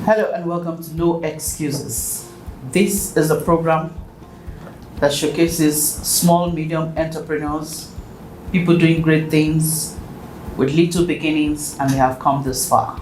Hello and welcome to No Excuses. This is a program that showcases small, medium entrepreneurs, people doing great things with little beginnings, and they have come this far.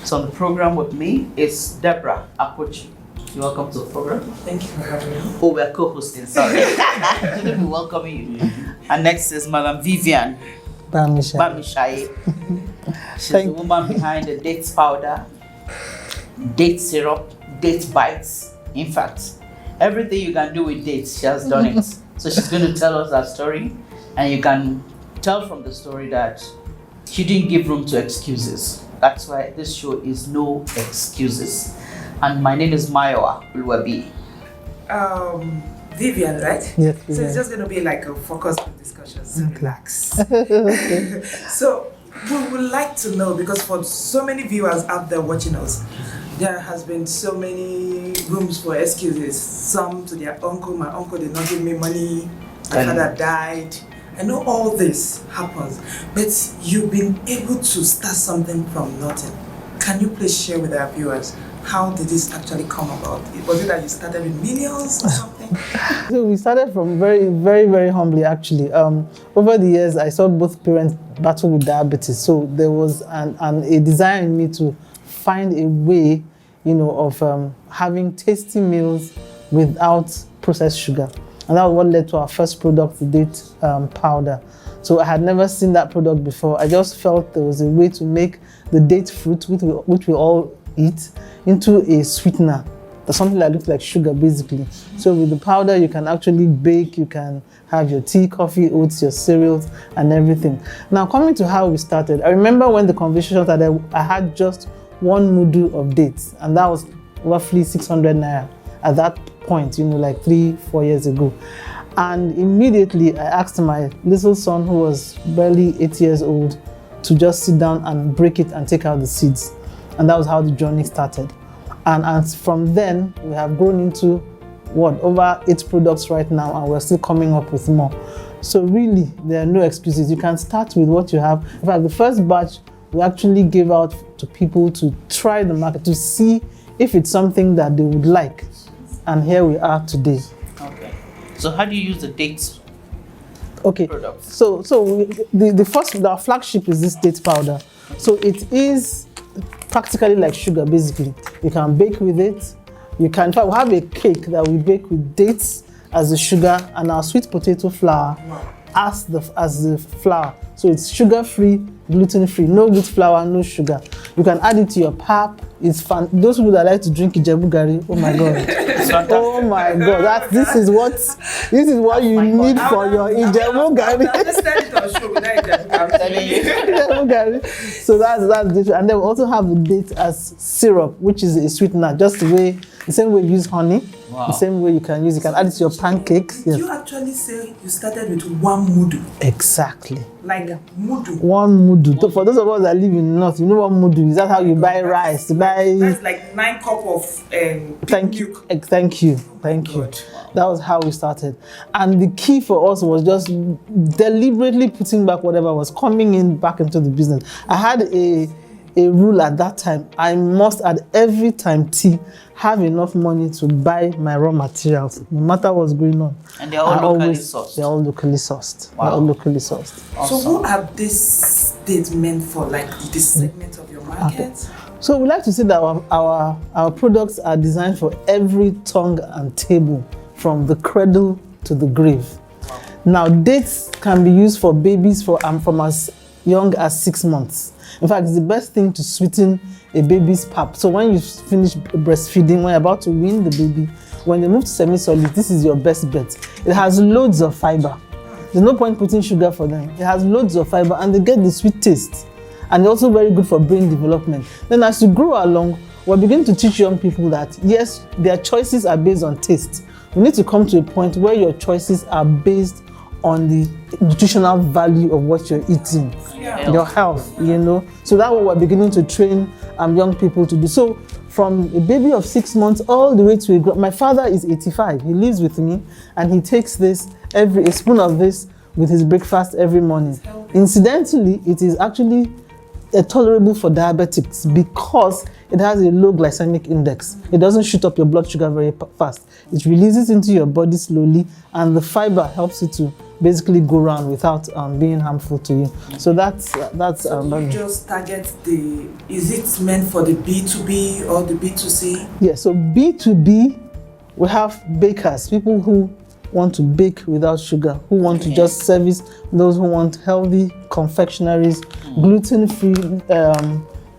So on the program with me is Deborah Apochi. You're welcome to the program. Thank you for having me. Oh, we're co-hosting, sorry. Shouldn't be welcoming you. And next is Madam Vivian Bamishai. She's the woman behind the dates powder, date syrup, date bites. In fact, everything you can do with dates, she has done it. So she's going to tell us that story, and you can tell from the story that she didn't give room to excuses. That's why this show is No Excuses. And my name is Mayowa Ulwabi. Vivian, right? Yes. So it's just going to be like a focused discussion, so relax. Okay. So we would like to know, because for so many viewers out there watching us, there has been so many rooms for excuses. Some to their uncle, my uncle did not give me money, my father died. I know all this happens, but you've been able to start something from nothing. Can you please share with our viewers, how did this actually come about? Was it that you started with millions or something? So we started from very humbly, actually. Over the years, I saw both parents battle with diabetes. So there was a desire in me to find a way, of having tasty meals without processed sugar. And that was what led to our first product, the date powder. So I had never seen that product before. I just felt there was a way to make the date fruit, which we all eat, into a sweetener. That's something that looks like sugar, basically. So with the powder, you can actually bake, you can have your tea, coffee, oats, your cereals, and everything. Now, coming to how we started, I remember when the conversation started, I had just one mudu of dates, and that was roughly 600 naira at that point, like 3-4 years ago. And immediately, I asked my little son, who was barely 8 years old, to just sit down and break it and take out the seeds. And that was how the journey started. And from then, we have grown into, over 8 products right now, and we're still coming up with more. So really, there are no excuses. You can start with what you have. In fact, the first batch, we actually gave out to people to try the market, to see if it's something that they would like. And here we are today. Okay. So how do you use the dates? Okay. Products? So our flagship is this date powder. So it is practically like sugar, basically. You can bake with it. You can, in fact, we have a cake that we bake with dates as the sugar and our sweet potato flour as the flour. So it's sugar-free, gluten-free, no wheat flour, no sugar. You can add it to your pap. It's fun. Those people that like to drink Ijebu Gari, oh my God. Oh my God, this is what you need for your Ijebu Gari. Ijebu Gari. So that's different. And then we also have the date as syrup, which is a sweetener, just the same way you use honey. Wow. The same way you can add it to your pancakes. Yes. You actually say you started with one mudu. Exactly. Like mudu. One mudu. For those of us that live in the north, you know what mudu is. That's how you buy rice. That's like 9 cups of Thank milk. you. Thank you. Wow. That was how we started. And the key for us was just deliberately putting back whatever was coming in back into the business. I had a rule at that time. I must, at every time tea, have enough money to buy my raw materials, no matter what's going on. And they're all locally sourced? They're all locally sourced. Wow. They're all locally sourced. Awesome. So what are these dates meant for, like this segment of your market? Okay. So we like to say that our products are designed for every tongue and table, from the cradle to the grave. Wow. Now, dates can be used for babies from as young as 6 months. In fact, it's the best thing to sweeten a baby's pap. So when you finish breastfeeding, when you're about to wean the baby, when they move to semi-solid, this is your best bet. It has loads of fiber. There's no point putting sugar for them. It has loads of fiber, and they get the sweet taste. And also very good for brain development. Then as you grow along, we're beginning to teach young people that, yes, their choices are based on taste. You need to come to a point where your choices are based on the nutritional value of what you're eating, your health, So that's what we're beginning to train young people to do. So from a baby of 6 months all the way to my father is 85. He lives with me, and he takes a spoon of this with his breakfast every morning. Incidentally, it is actually tolerable for diabetics because it has a low glycemic index. It doesn't shoot up your blood sugar very fast. It releases into your body slowly, and the fiber helps it to basically go around without being harmful to you. So that's So you just target the, is it meant for the B2B or the B2C? Yeah, so B2B, we have bakers, people who want to bake without sugar, who want to just service those who want healthy confectionaries, gluten-free.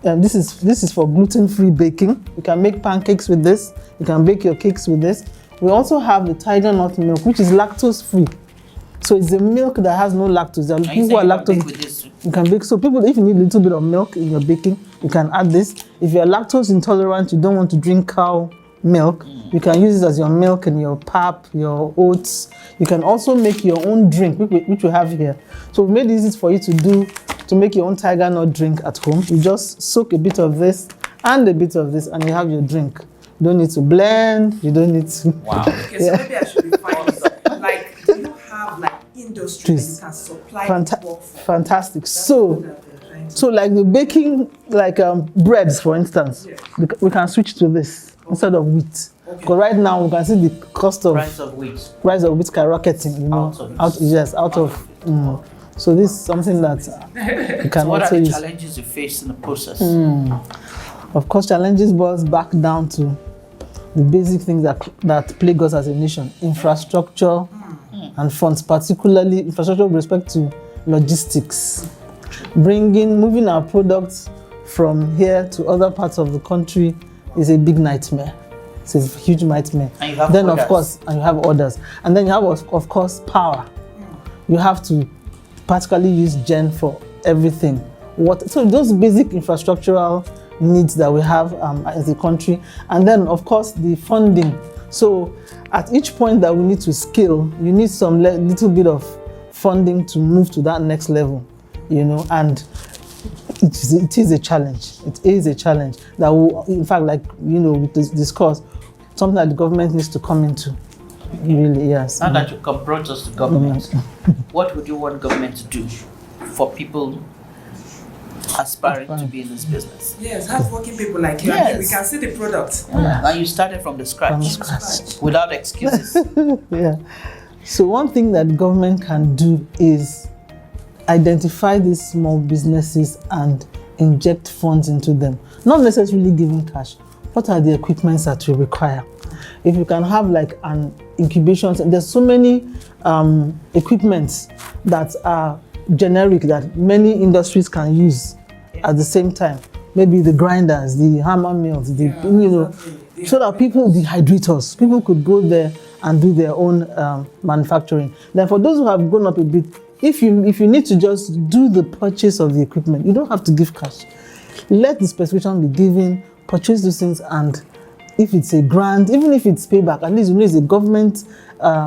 This is for gluten-free baking. You can make pancakes with this. You can bake your cakes with this. We also have the Tiger Nut milk, which is lactose-free. So it's a milk that has no lactose. There are people who are lactose. You can bake. So people, if you need a little bit of milk in your baking, you can add this. If you're lactose intolerant, you don't want to drink cow milk, you can use it as your milk in your pap, your oats. You can also make your own drink, which we have here. So we made it easy for you to make your own Tiger Nut drink at home. You just soak a bit of this and a bit of this, and you have your drink. You don't need to blend. You don't need to. Wow. Okay, so maybe I should be finding like, do you have like industry that you can supply work for? Fantastic. So like the baking, like breads, for instance, we can switch to this instead of wheat. Because right now we can see the cost of Price of wheat skyrocketing. You know, out of. So this is something that you can so what also are the use. challenges you face in the process? Of course, challenges boils back down to the basic things that plague us as a nation: infrastructure and funds, particularly infrastructure with respect to logistics. Moving our products from here to other parts of the country is a big nightmare. It's a huge nightmare. And you have then orders. Of course, and you have orders. And then you have, of course, power. You have to practically use gen for everything. So those basic infrastructural needs that we have as a country. And then, of course, the funding. So at each point that we need to scale, you need some little bit of funding to move to that next level, you know, and it is a challenge. It is a challenge that will, in fact, like, you know, we discussed, something that the government needs to come into. Really, yes. Now that you brought us to government, what would you want government to do for people aspiring to be in this business? Yes, hardworking people like you. Yes. I mean, we can see the product. And you started from the scratch. Without excuses. Yeah. So one thing that government can do is identify these small businesses and inject funds into them. Not necessarily giving cash. What are the equipments that you require? If you can have like an incubation, there's so many equipments that are generic that many industries can use at the same time. Maybe the grinders, the hammer mills, so that the hydrators, people could go there and do their own manufacturing. Then for those who have gone up a bit, if you need to just do the purchase of the equipment, you don't have to give cash. Let the specification be given, purchase those things, and if it's a grant, even if it's payback, at least you know it's a government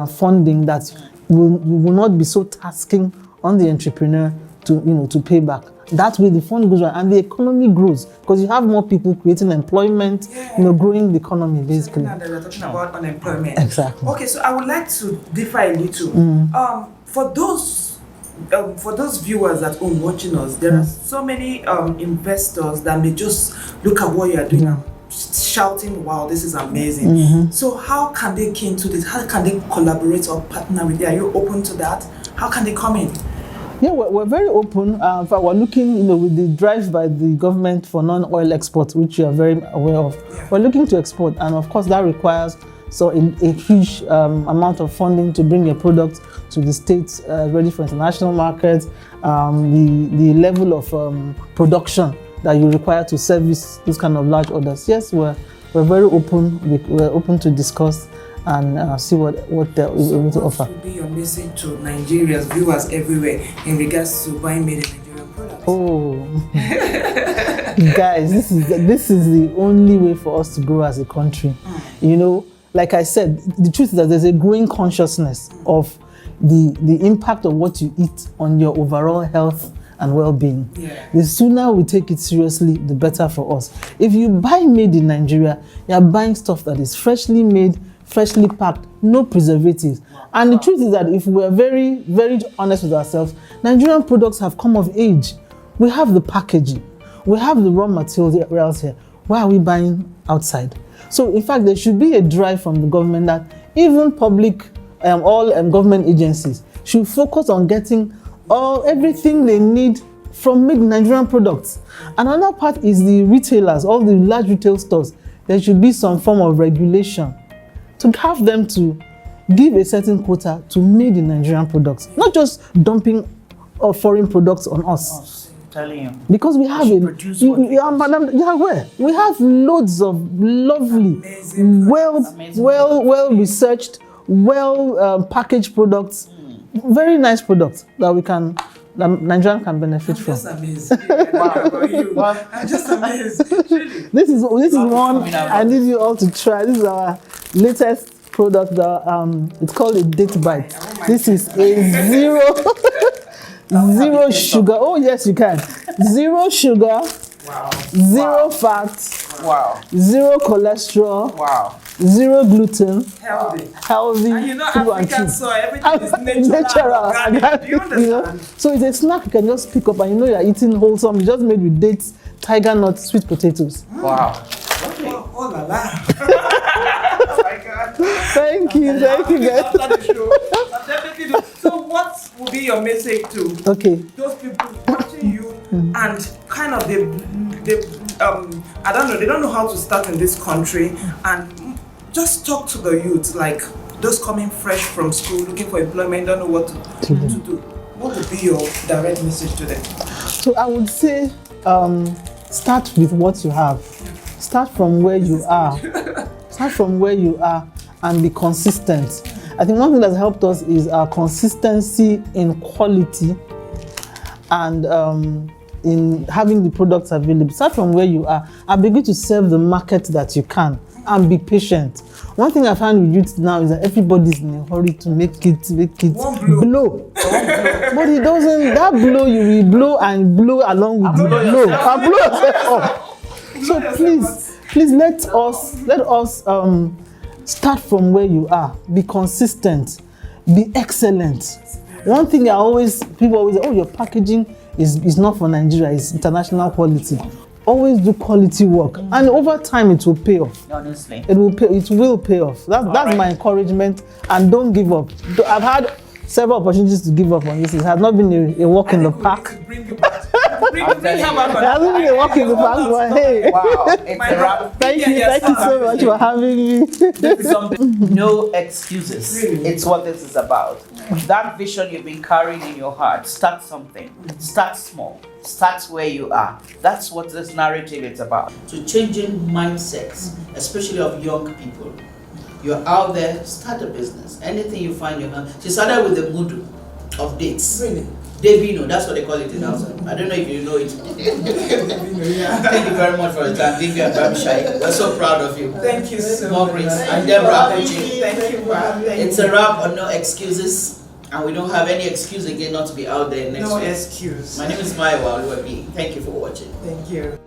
funding that will not be so tasking on the entrepreneur to pay back. That way the fund goes around and the economy grows because you have more people creating employment, growing the economy basically. Now that we're talking about unemployment. Exactly. Okay, so I would like to differ a little. For those viewers at home watching us, there are so many investors that may just look at what you are doing and shouting, "Wow, this is amazing!" So how can they key into this? How can they collaborate or partner with you? Are you open to that? How can they come in? Yeah, we're very open. In fact, we're looking, with the drive by the government for non-oil export, which you are very aware of. Yeah. We're looking to export, and of course, that requires a huge amount of funding to bring your products to the states ready for international markets. The level of production that you require to service these kind of large orders. Yes, we're very open. We're open to discuss and see what they're able to offer. What would be your message to Nigerians, viewers everywhere, in regards to buying made in Nigerian products? Oh, guys, this is the only way for us to grow as a country. Like I said, the truth is that there's a growing consciousness of the impact of what you eat on your overall health and well-being. Yeah. The sooner we take it seriously, the better for us. If you buy made in Nigeria, you're buying stuff that is freshly made, freshly packed, no preservatives. And the truth is that if we're very, very honest with ourselves, Nigerian products have come of age. We have the packaging. We have the raw materials here. Why are we buying outside? So in fact, there should be a drive from the government that even public, all government agencies should focus on getting everything they need from made Nigerian products. Another part is the retailers, all the large retail stores. There should be some form of regulation to have them to give a certain quota to made in Nigerian products, not just dumping foreign products on us. I'm telling you. Because we have madam, you are aware, we have loads of lovely, well researched, packaged products, very nice products that Nigerian can benefit from. I'm just amazed. I'm just amazed. Really. This is one I need you all to try. This is our latest product. It's called a date bite. This is a zero sugar. Oh yes, you can. Zero sugar. Wow. Zero fat. Wow. Zero cholesterol. Wow. Zero gluten. Healthy. And you know, African soil, everything is natural. Do you understand? So it's a snack you can just pick up and you know you're eating wholesome. It's just made with dates, tiger nuts, sweet potatoes. Wow. Okay. Oh la la. Oh my God. Thank you guys. After the show, I'll definitely do. So what will be your message to those people watching you and kind of I don't know, they don't know how to start in this country, and just talk to the youth, like those coming fresh from school, looking for employment, don't know what to do. What would be your direct message to them? So I would say, start with what you have. Start from where you are. Start from where you are and be consistent. I think one thing that's helped us is our consistency in quality and in having the products available. Start from where you are and begin to serve the market that you can and be patient. One thing I find with youth now is that everybody's in a hurry to make it blow. But it doesn't, that blow you will blow and blow along with the blow. And blow yourself up. So please let us start from where you are. Be consistent. Be excellent. One thing people always say, oh, your packaging is not for Nigeria, it's international quality. Always do quality work, and over time it will pay off. Honestly, it will pay off. That's my encouragement, and don't give up. I've had several opportunities to give up on this. It has not been a walk in the park. Bring her back. It hasn't been a walk in the park, but hey. Wow, it's a wrap. Thank you so much for having me. This is something, no excuses. Really? It's what this is about. That vision you've been carrying in your heart, start something. Start small. Start where you are. That's what this narrative is about. To changing mindsets, especially of young people. You're out there, start a business. Anything you find your hand. She started with the mood of dates. Really? Davino, that's what they call it in Hausa. I don't know if you know it. Thank you very much for your time, Vivian Bamishai. We're so proud of you. Thank you so much. And Deborah Abuchi. Thank you. It's a wrap on no excuses. And we don't have any excuse again not to be out there next week. No excuse. My name is Maiwa Oluwabi. Thank you for watching. Thank you.